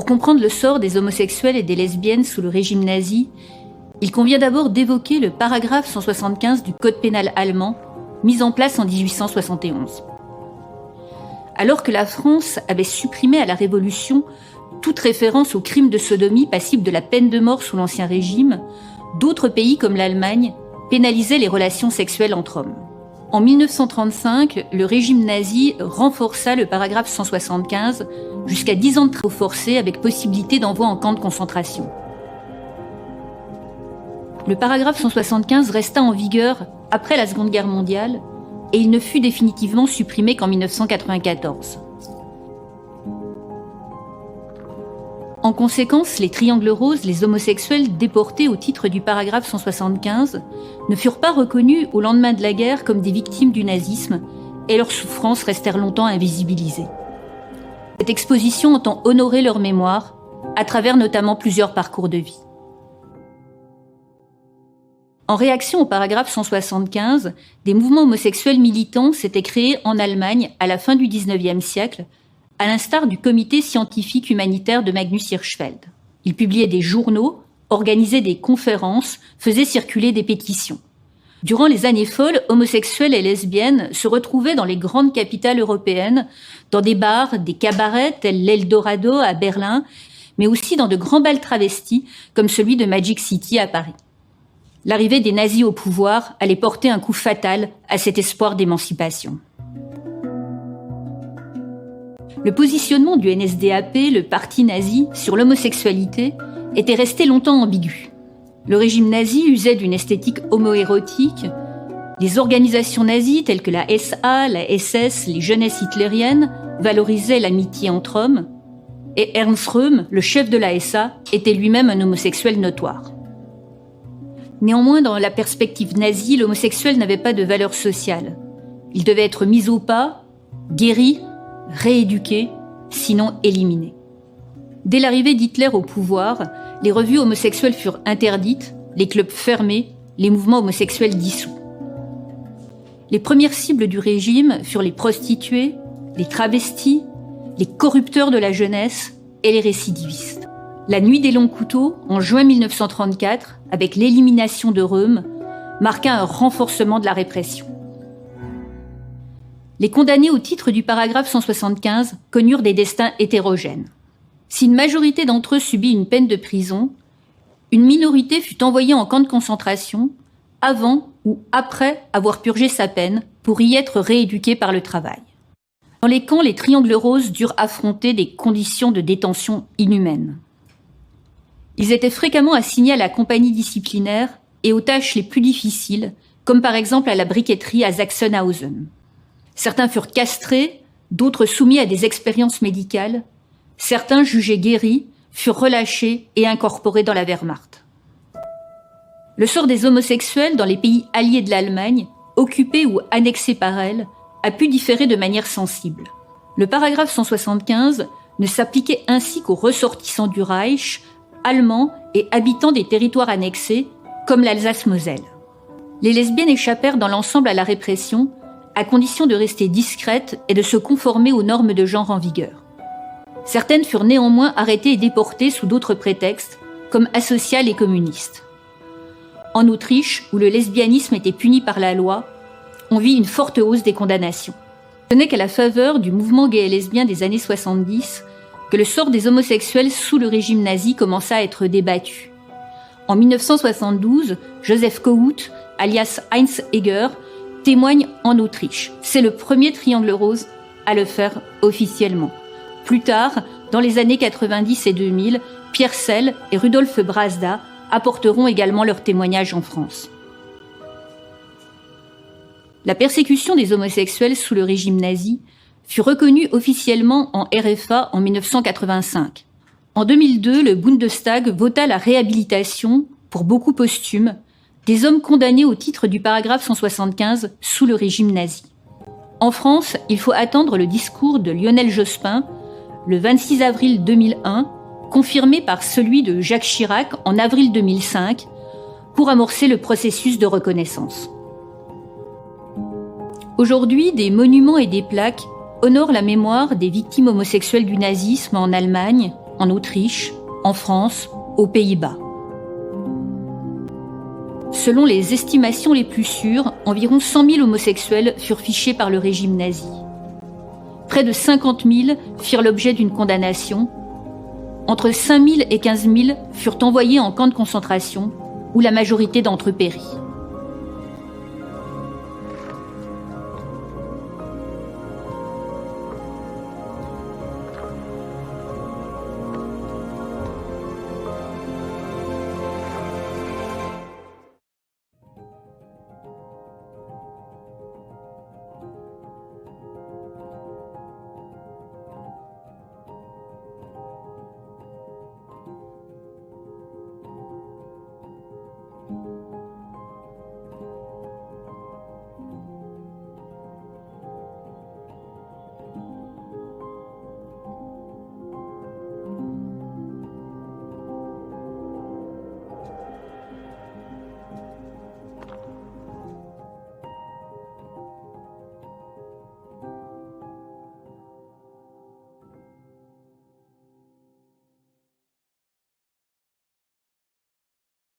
comprendre le sort des homosexuels et des lesbiennes sous le régime nazi, il convient d'abord d'évoquer le paragraphe 175 du Code pénal allemand, mis en place en 1871. Alors que la France avait supprimé à la Révolution toute référence au crime de sodomie passible de la peine de mort sous l'Ancien Régime, d'autres pays comme l'Allemagne pénalisaient les relations sexuelles entre hommes. En 1935, le régime nazi renforça le paragraphe 175 jusqu'à 10 ans de travaux forcés avec possibilité d'envoi en camp de concentration. Le paragraphe 175 resta en vigueur après la Seconde Guerre mondiale et il ne fut définitivement supprimé qu'en 1994. En conséquence, les triangles roses, les homosexuels déportés au titre du paragraphe 175, ne furent pas reconnus au lendemain de la guerre comme des victimes du nazisme et leurs souffrances restèrent longtemps invisibilisées. Cette exposition entend honorer leur mémoire, à travers notamment plusieurs parcours de vie. En réaction au paragraphe 175, des mouvements homosexuels militants s'étaient créés en Allemagne à la fin du XIXe siècle, à l'instar du comité scientifique humanitaire de Magnus Hirschfeld. Ils publiaient des journaux, organisaient des conférences, faisaient circuler des pétitions. Durant les années folles, homosexuels et lesbiennes se retrouvaient dans les grandes capitales européennes, dans des bars, des cabarets tels l'Eldorado à Berlin, mais aussi dans de grands bals travestis comme celui de Magic City à Paris. L'arrivée des nazis au pouvoir allait porter un coup fatal à cet espoir d'émancipation. Le positionnement du NSDAP, le parti nazi, sur l'homosexualité était resté longtemps ambigu. Le régime nazi usait d'une esthétique homoérotique. Les organisations nazies telles que la SA, la SS, les jeunesses hitlériennes valorisaient l'amitié entre hommes. Et Ernst Röhm, le chef de la SA, était lui-même un homosexuel notoire. Néanmoins, dans la perspective nazie, l'homosexuel n'avait pas de valeur sociale. Il devait être mis au pas, guéri, rééduqué, sinon éliminé. Dès l'arrivée d'Hitler au pouvoir, les revues homosexuelles furent interdites, les clubs fermés, les mouvements homosexuels dissous. Les premières cibles du régime furent les prostituées, les travestis, les corrupteurs de la jeunesse et les récidivistes. La nuit des longs couteaux, en juin 1934, avec l'élimination de Röhm, marqua un renforcement de la répression. Les condamnés au titre du paragraphe 175 connurent des destins hétérogènes. Si une majorité d'entre eux subit une peine de prison, une minorité fut envoyée en camp de concentration avant ou après avoir purgé sa peine pour y être rééduquée par le travail. Dans les camps, les triangles roses durent affronter des conditions de détention inhumaines. Ils étaient fréquemment assignés à la compagnie disciplinaire et aux tâches les plus difficiles, comme par exemple à la briqueterie à Sachsenhausen. Certains furent castrés, d'autres soumis à des expériences médicales. Certains, jugés guéris, furent relâchés et incorporés dans la Wehrmacht. Le sort des homosexuels dans les pays alliés de l'Allemagne, occupés ou annexés par elle, a pu différer de manière sensible. Le paragraphe 175 ne s'appliquait ainsi qu'aux ressortissants du Reich, allemands et habitants des territoires annexés, comme l'Alsace-Moselle. Les lesbiennes échappèrent dans l'ensemble à la répression, à condition de rester discrètes et de se conformer aux normes de genre en vigueur. Certaines furent néanmoins arrêtées et déportées sous d'autres prétextes, comme asociales et communistes. En Autriche, où le lesbianisme était puni par la loi, on vit une forte hausse des condamnations. Ce n'est qu'à la faveur du mouvement gay et lesbien des années 70 que le sort des homosexuels sous le régime nazi commença à être débattu. En 1972, Joseph Kohut, alias Heinz Egger, témoigne en Autriche. C'est le premier triangle rose à le faire officiellement. Plus tard, dans les années 90 et 2000, Pierre Selle et Rudolf Brasda apporteront également leur témoignage en France. La persécution des homosexuels sous le régime nazi fut reconnue officiellement en RFA en 1985. En 2002, le Bundestag vota la réhabilitation, pour beaucoup posthume, des hommes condamnés au titre du paragraphe 175 sous le régime nazi. En France, il faut attendre le discours de Lionel Jospin, le 26 avril 2001, confirmé par celui de Jacques Chirac en avril 2005, pour amorcer le processus de reconnaissance. Aujourd'hui, des monuments et des plaques honorent la mémoire des victimes homosexuelles du nazisme en Allemagne, en Autriche, en France, aux Pays-Bas. Selon les estimations les plus sûres, environ 100 000 homosexuels furent fichés par le régime nazi. Près de 50 000 firent l'objet d'une condamnation. Entre 5 000 et 15 000 furent envoyés en camp de concentration, où la majorité d'entre eux périt.